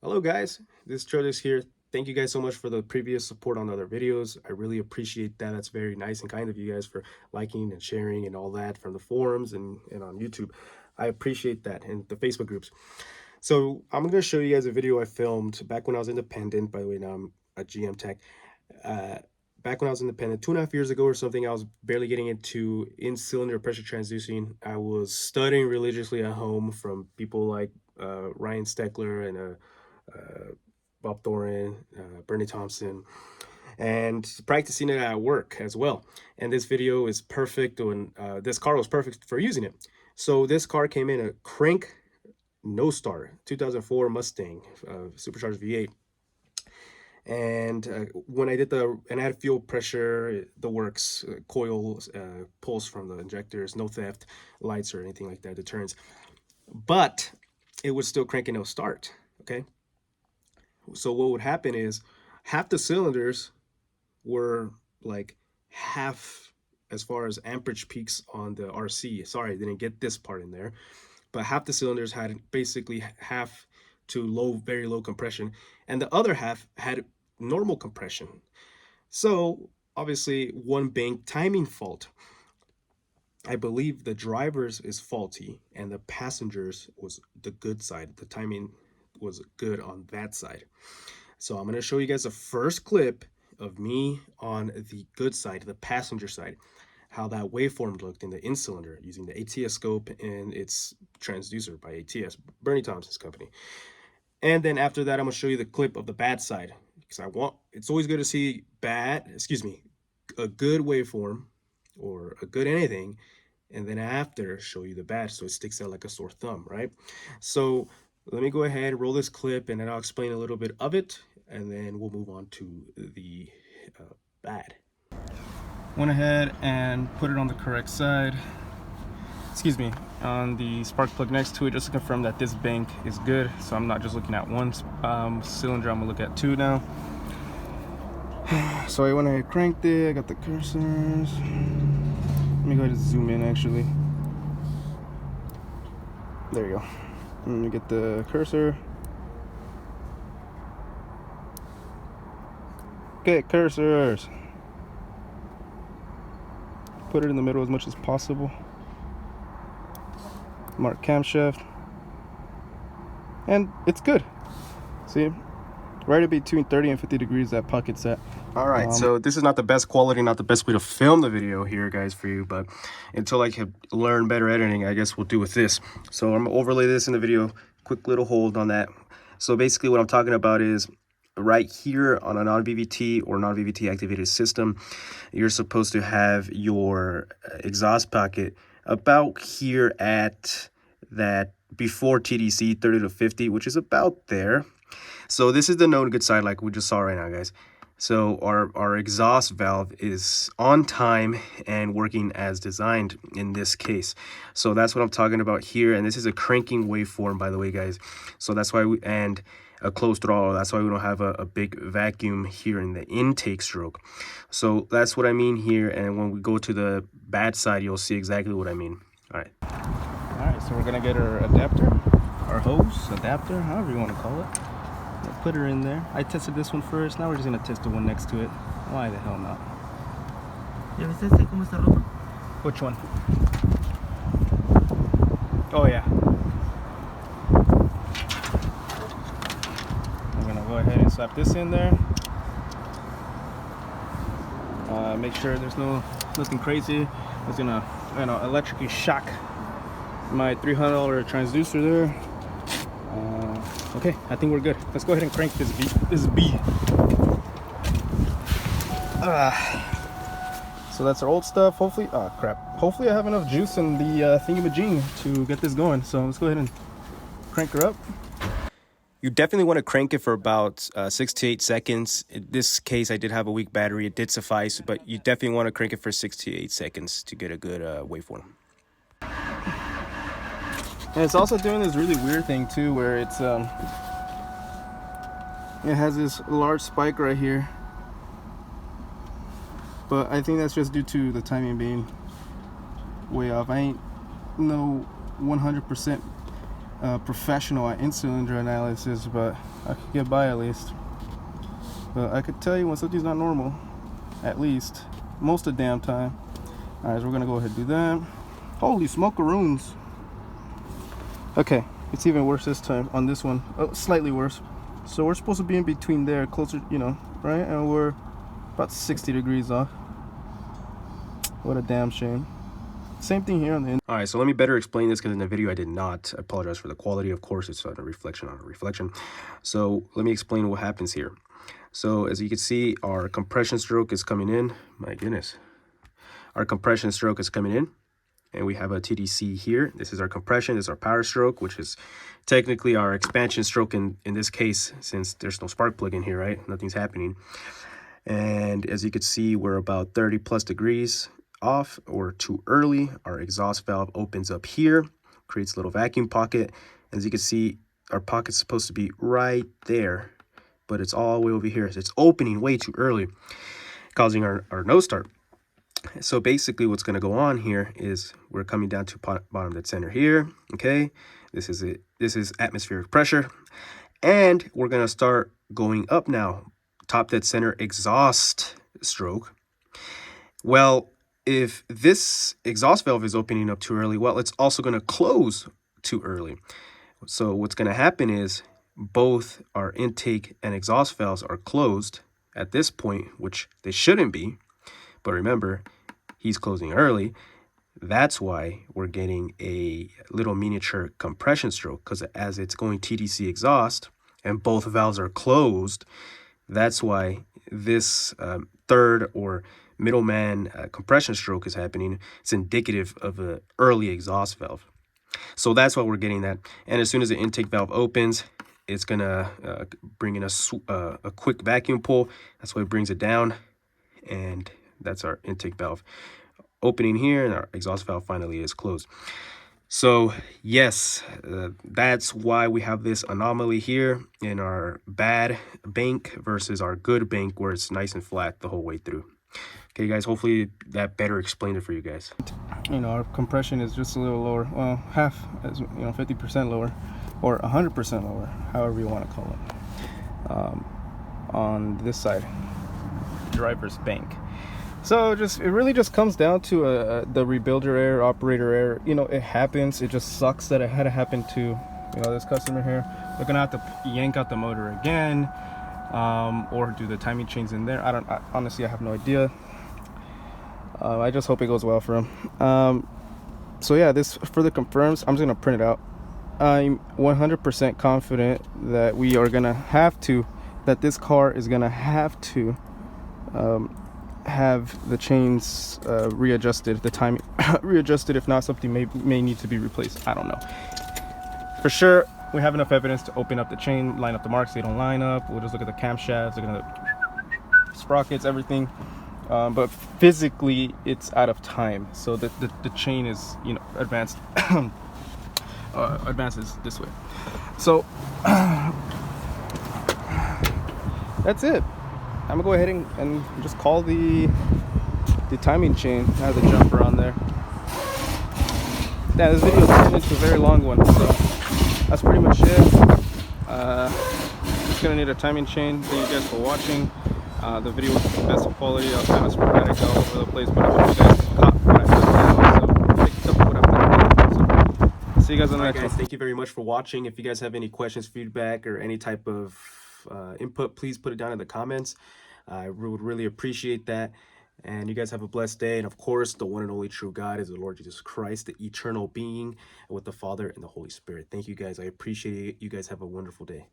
Hello guys, this is Trotus here. Thank you guys so much for the previous support on other videos. I really appreciate that. That's very nice and kind of you guys for liking and sharing and all that from the forums and on YouTube. I appreciate that, and the Facebook groups. So I'm going to show you guys a video I filmed back when I was independent. By the way, now I'm a GM tech. Uh, Back when I was independent, 2.5 years ago or something, I was barely getting into in-cylinder pressure transducing. I was studying religiously at home from people like Ryan Steckler and Bob Thorin, Bernie Thompson, and practicing it at work as well. And this video is perfect when this car was perfect for using it. So this car came in a crank no starter 2004 Mustang supercharged V8. And when I did and I had fuel pressure, the works, coils, pulse from the injectors, no theft, lights or anything like that, deterrents. But it was still cranking no start. Okay. So what would happen is half the cylinders were like half as far as amperage peaks on the RC. Sorry, I didn't get this part in there, but half the cylinders had basically half to low, very low compression, and the other half had normal compression. So obviously one bank timing fault. I believe the driver's is faulty and the passengers was the good side. The timing was good on that side. So I'm going to show you guys the first clip of me on the good side, the passenger side, how that waveform looked in the in-cylinder using the ATS scope and its transducer by ATS, Bernie Thompson's company. And then after that, I'm going to show you the clip of the bad side because it's always good to see a good waveform or a good anything, and then after show you the bad so it sticks out like a sore thumb, right? So let me go ahead and roll this clip and then I'll explain a little bit of it and then we'll move on to the bad. Went ahead and put it on the correct side, on the spark plug next to it, just to confirm that this bank is good. So I'm not just looking at one cylinder, I'm gonna look at two now. So I went ahead and cranked it, I got the cursors. Let me go ahead and zoom in actually. There you go. Let me get the cursor. Okay, cursors. Put it in the middle as much as possible. Mark camshaft. And it's good. See? Right between 30 and 50 degrees that pocket's at. All right, so this is not the best quality, not the best way to film the video here, guys, for you, but until I can learn better editing, I guess we'll do with this. So I'm gonna overlay this in the video, quick little hold on that. So basically what I'm talking about is right here on a non-VVT or non-VVT activated system, you're supposed to have your exhaust pocket about here at that before TDC 30 to 50, which is about there. So this is the known good side like we just saw right now, guys. So our exhaust valve is on time and working as designed in this case. So that's what I'm talking about here. And this is a cranking waveform, by the way, guys. So that's why and a closed throttle. That's why we don't have a big vacuum here in the intake stroke. So that's what I mean here. And when we go to the bad side, you'll see exactly what I mean. All right, So we're gonna get our adapter, our hose, adapter, however you want to call it. We'll put her in there. I tested this one first. Now we're just gonna test the one next to it. Why the hell not? Which one? Oh yeah. I'm gonna go ahead and slap this in there. Make sure there's nothing crazy. It's gonna, electrically shock my $300 transducer there. Okay, I think we're good. Let's go ahead and crank this B. So that's our old stuff. Hopefully, hopefully I have enough juice in the thingamajig to get this going. So let's go ahead and crank her up. you definitely want to crank it for about 6 to 8 seconds. In this case, I did have a weak battery. It did suffice, but you definitely want to crank it for 6 to 8 seconds to get a good waveform. And it's also doing this really weird thing too, where it has this large spike right here. But I think that's just due to the timing being way off. I ain't no 100% professional at in-cylinder analysis, but I could get by at least. But I could tell you when something's not normal, at least most of the damn time. All right, so we're gonna go ahead and do that. Holy smokeroons. Okay, it's even worse this time on this one. Oh, slightly worse. So we're supposed to be in between there, closer, you know, right? And we're about 60 degrees off. What a damn shame. Same thing here on the All right, so let me better explain this because in the video I did not. I apologize for the quality. Of course, it's a reflection on a reflection. So let me explain what happens here. So as you can see, our compression stroke is coming in. My goodness. Our compression stroke is coming in. And we have a TDC here. This is our compression. This is our power stroke, which is technically our expansion stroke in this case, since there's no spark plug in here, right? Nothing's happening. And as you can see, we're about 30 plus degrees off or too early. Our exhaust valve opens up here, creates a little vacuum pocket. As you can see, our pocket's supposed to be right there, but it's all the way over here. So it's opening way too early, causing our no start. So basically what's going to go on here is we're coming down to bottom dead center here. Okay, this is it. This is atmospheric pressure, and we're going to start going up now. Top dead center exhaust stroke. Well, if this exhaust valve is opening up too early, well, it's also going to close too early. So what's going to happen is both our intake and exhaust valves are closed at this point, which they shouldn't be. But remember, he's closing early. That's why we're getting a little miniature compression stroke, because as it's going TDC exhaust and both valves are closed, that's why this third or middleman compression stroke is happening. It's indicative of an early exhaust valve. So that's why we're getting that. And as soon as the intake valve opens, it's going to bring in a quick vacuum pull. That's why it brings it down. And that's our intake valve opening here, and our exhaust valve finally is closed. So yes, that's why we have this anomaly here in our bad bank versus our good bank, where it's nice and flat the whole way through. Okay, guys, hopefully that better explained it for you guys. You know, our compression is just a little lower. Well, half, as you know, 50% lower, or 100% lower, however you want to call it, on this side, driver's bank. So it really just comes down to the rebuilder error, operator error. You know, it happens. It just sucks that it had to happen to, you know, this customer here. They're gonna have to yank out the motor again, or do the timing chains in there. Honestly, I have no idea. I just hope it goes well for him. So yeah, this further confirms. I'm just gonna print it out. I'm 100% confident that we are gonna have to, that this car is gonna have to have the chains readjusted, the timing readjusted. If not, something may need to be replaced. I don't know for sure. We have enough evidence to open up the chain, line up the marks. They don't line up. We'll just look at the camshafts, look at the sprockets, everything. But physically it's out of time, so the chain is, you know, advanced advances this way. So that's it. I'm gonna go ahead and just call the timing chain. I have the jumper on there. Yeah, this video turned into a very long one, so that's pretty much it. Just gonna need a timing chain. Thank you guys for watching. The video was the best of quality. I was kind of sporadic all over the place, but I hope you guys caught what I put down. So picked up what I put down. So see you guys on the next one. Thank you very much for watching. If you guys have any questions, feedback, or any type of input, please put it down in the comments. I would really appreciate that. And you guys have a blessed day. And of course, the one and only true God is the Lord Jesus Christ, the eternal being, with the Father and the Holy Spirit. Thank you guys. I appreciate it. You guys have a wonderful day.